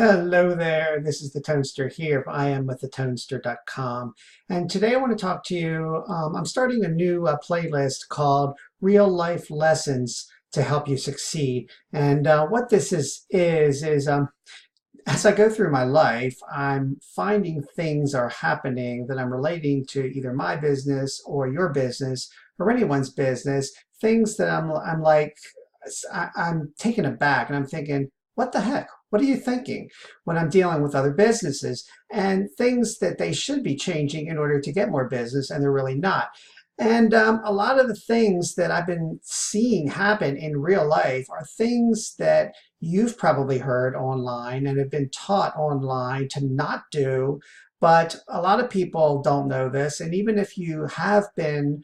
Hello there, this is the Toaster here. I am with thetonester.com. And today I want to talk to you. I'm starting a new playlist called Real Life Lessons to Help You Succeed. And what this is as I go through my life, I'm finding things are happening that I'm relating to either my business or your business or anyone's business, things that I'm like, I'm taken aback and I'm thinking, what the heck? What are you thinking when I'm dealing with other businesses and things that they should be changing in order to get more business and they're really not? And a lot of the things that I've been seeing happen in real life are things that you've probably heard online and have been taught online to not do, but a lot of people don't know this. And even if you have been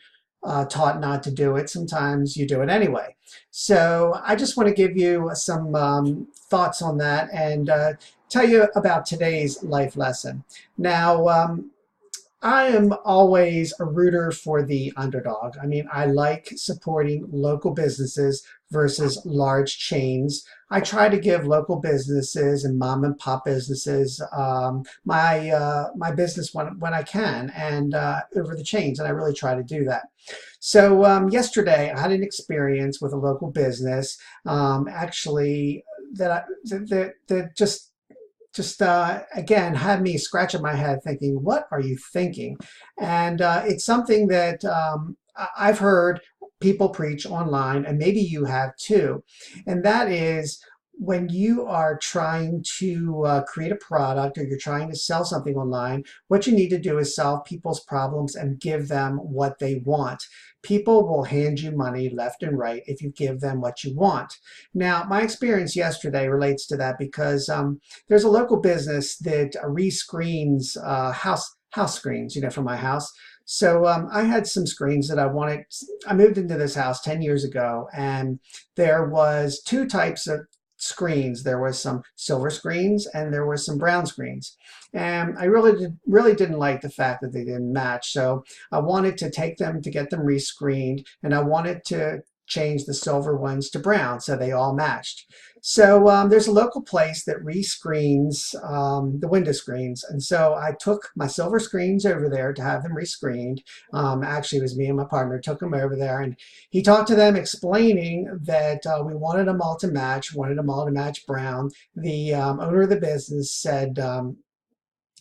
taught not to do it, sometimes you do it anyway. So I just want to give you some thoughts on that and tell you about today's life lesson. Now, I am always a rooter for the underdog. I mean, I like supporting local businesses versus large chains. I try to give local businesses and mom and pop businesses my business when I can and over the chains, and I really try to do that. So yesterday I had an experience with a local business actually that just again had me scratching my head thinking, what are you thinking? And it's something that I've heard people preach online, and maybe you have too, and that is when you are trying to create a product or you're trying to sell something online, what you need to do is solve people's problems and give them what they want. People will hand you money left and right if you give them what you want. Now, my experience yesterday relates to that because there's a local business that rescreens house screens, for my house. So I had some screens that I wanted. I moved into this house 10 years ago, and there was two types of screens. There was some silver screens and there was some brown screens. And I really didn't like the fact that they didn't match. So I wanted to take them to get them rescreened, and I wanted to change the silver ones to brown so they all matched. So there's a local place that rescreens the window screens. And so I took my silver screens over there to have them rescreened. Actually, it was me and my partner took them over there, and he talked to them explaining that we wanted them all to match, brown. The owner of the business said,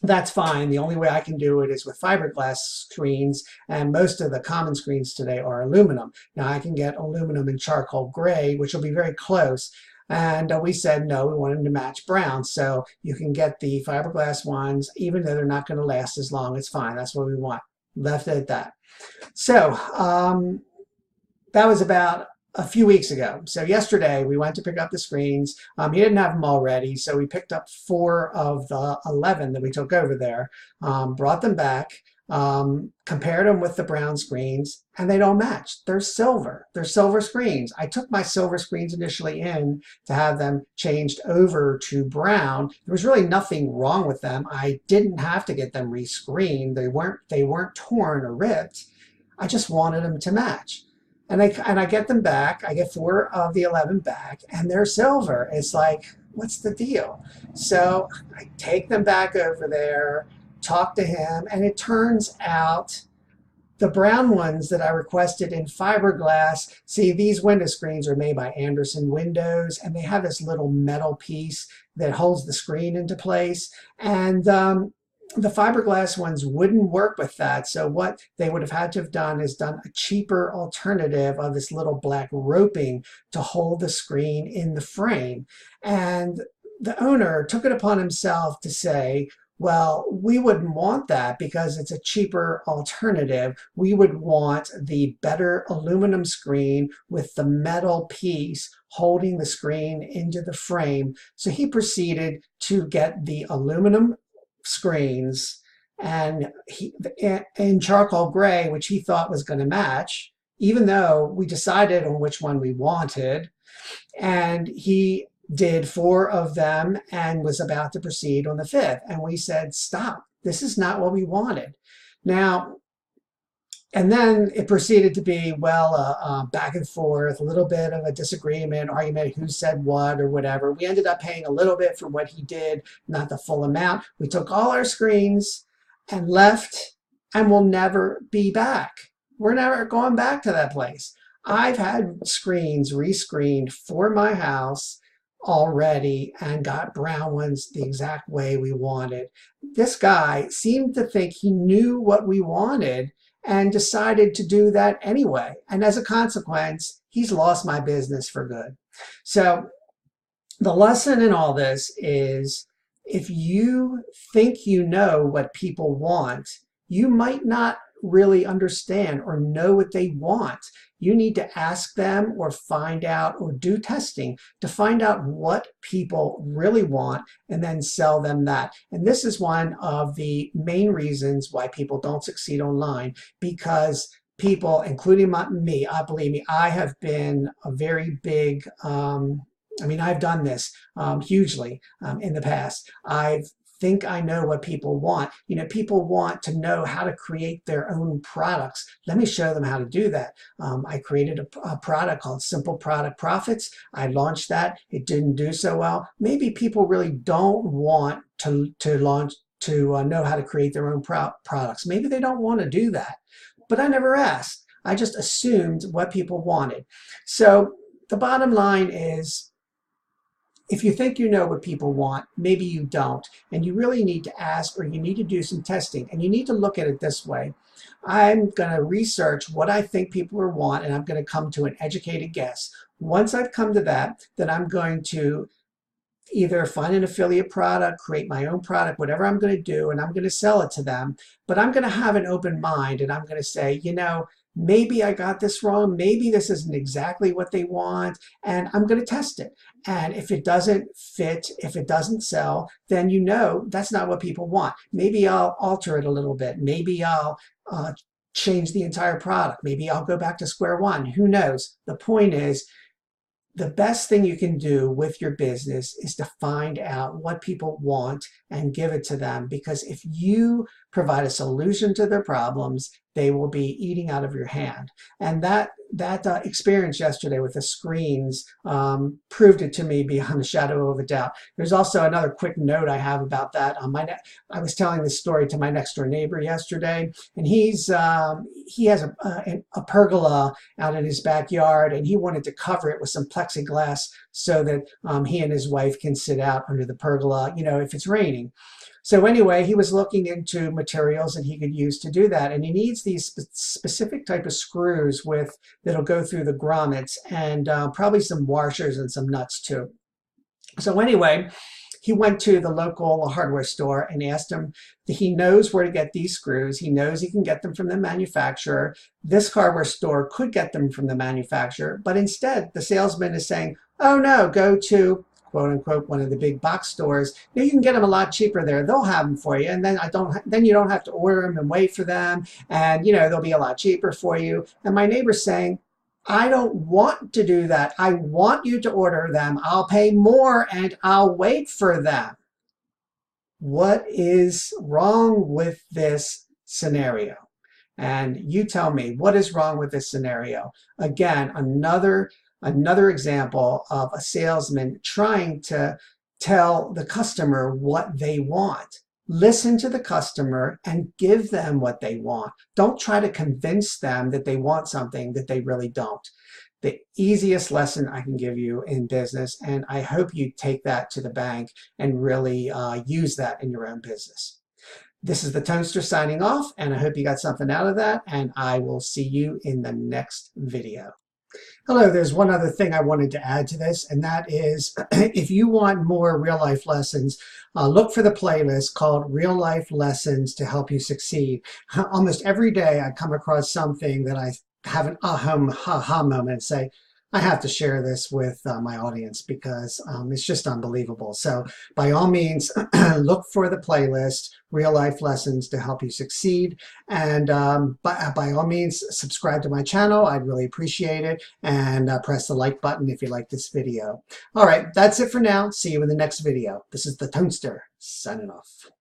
that's fine. The only way I can do it is with fiberglass screens, and most of the common screens today are aluminum. Now I can get aluminum and charcoal gray, which will be very close. And we said no, we want them to match brown. So you can get the fiberglass ones, even though they're not going to last as long. It's fine. That's what we want. Left it at that. So that was about a few weeks ago. So yesterday we went to pick up the screens. He didn't have them all ready, so we picked up 4 of the 11 that we took over there, brought them back, compared them with the brown screens, and they don't match. They're silver. They're silver screens. I took my silver screens initially in to have them changed over to brown. There was really nothing wrong with them. I didn't have to get them rescreened. They weren't torn or ripped. I just wanted them to match. And I get them back. I get 4 of the 11 back, and they're silver. It's like, what's the deal? So I take them back over there, talk to him, and it turns out the brown ones that I requested in fiberglass, see, these window screens are made by Anderson Windows, and they have this little metal piece that holds the screen into place. And the fiberglass ones wouldn't work with that. So what they would have had to have done is done a cheaper alternative of this little black roping to hold the screen in the frame. And the owner took it upon himself to say, well, we wouldn't want that because it's a cheaper alternative. We would want the better aluminum screen with the metal piece holding the screen into the frame. So he proceeded to get the aluminum screens and in charcoal gray, which he thought was going to match, even though we decided on which one we wanted. And he did 4 of them and was about to proceed on the 5th. And we said, stop, this is not what we wanted. Now, And then it proceeded to be, well, back and forth, a little bit of a disagreement, argument, who said what or whatever. We ended up paying a little bit for what he did, not the full amount. We took all our screens and left, and we'll never be back. We're never going back to that place. I've had screens rescreened for my house already and got brown ones the exact way we wanted. This guy seemed to think he knew what we wanted and decided to do that anyway. And as a consequence, he's lost my business for good. So the lesson in all this is, if you think you know what people want, you might not really understand or know what they want. You need to ask them or find out or do testing to find out what people really want and then sell them that. And this is one of the main reasons why people don't succeed online, because people, including me, believe me, I have been a very big, I've done this hugely in the past. I think I know what people want. People want to know how to create their own products. Let me show them how to do that. I created a product called Simple Product Profits. I launched that. It didn't do so well. Maybe people really don't want to know how to create their own products. Maybe they don't want to do that. But I never asked. I just assumed what people wanted. So the bottom line is, if you think you know what people want, maybe you don't. And you really need to ask, or you need to do some testing. And you need to look at it this way. I'm going to research what I think people want, and I'm going to come to an educated guess. Once I've come to that, then I'm going to either find an affiliate product, create my own product, whatever I'm going to do, and I'm going to sell it to them. But I'm going to have an open mind, and I'm going to say, maybe I got this wrong. Maybe this isn't exactly what they want, and I'm going to test it. And if it doesn't fit, if it doesn't sell, then that's not what people want. Maybe I'll alter it a little bit. Maybe I'll change the entire product. Maybe I'll go back to square one. Who knows? The point is, the best thing you can do with your business is to find out what people want and give it to them. Because if you provide a solution to their problems, they will be eating out of your hand. And that experience yesterday with the screens proved it to me beyond a shadow of a doubt. There's also another quick note I have about that. I was telling this story to my next door neighbor yesterday, and he has a pergola out in his backyard, and he wanted to cover it with some plexiglass so that he and his wife can sit out under the pergola, if it's raining. So anyway, he was looking into materials that he could use to do that. And he needs these specific type of screws that'll go through the grommets, and probably some washers and some nuts too. So anyway, he went to the local hardware store and asked him, he knows where to get these screws. He knows he can get them from the manufacturer. This hardware store could get them from the manufacturer, but instead the salesman is saying, oh no, go to quote unquote one of the big box stores. You can get them a lot cheaper there. They'll have them for you, and then you don't have to order them and wait for them, and they'll be a lot cheaper for you. And my neighbor's saying, I don't want to do that. I want you to order them. I'll pay more and I'll wait for them. What is wrong with this scenario? And you tell me, what is wrong with this scenario? Again, another example of a salesman trying to tell the customer what they want. Listen to the customer and give them what they want. Don't try to convince them that they want something that they really don't. The easiest lesson I can give you in business, and I hope you take that to the bank and really use that in your own business. This is the Tonester signing off, and I hope you got something out of that, and I will see you in the next video. Hello, there's one other thing I wanted to add to this, and that is, if you want more real-life lessons, look for the playlist called Real Life Lessons to Help You Succeed. Almost every day I come across something that I have an ha-hah moment and say, I have to share this with my audience because it's just unbelievable. So by all means, look for the playlist, Real Life Lessons to Help You Succeed. And by all means, subscribe to my channel. I'd really appreciate it. And press the like button if you like this video. All right, that's it for now. See you in the next video. This is the Tonester signing off.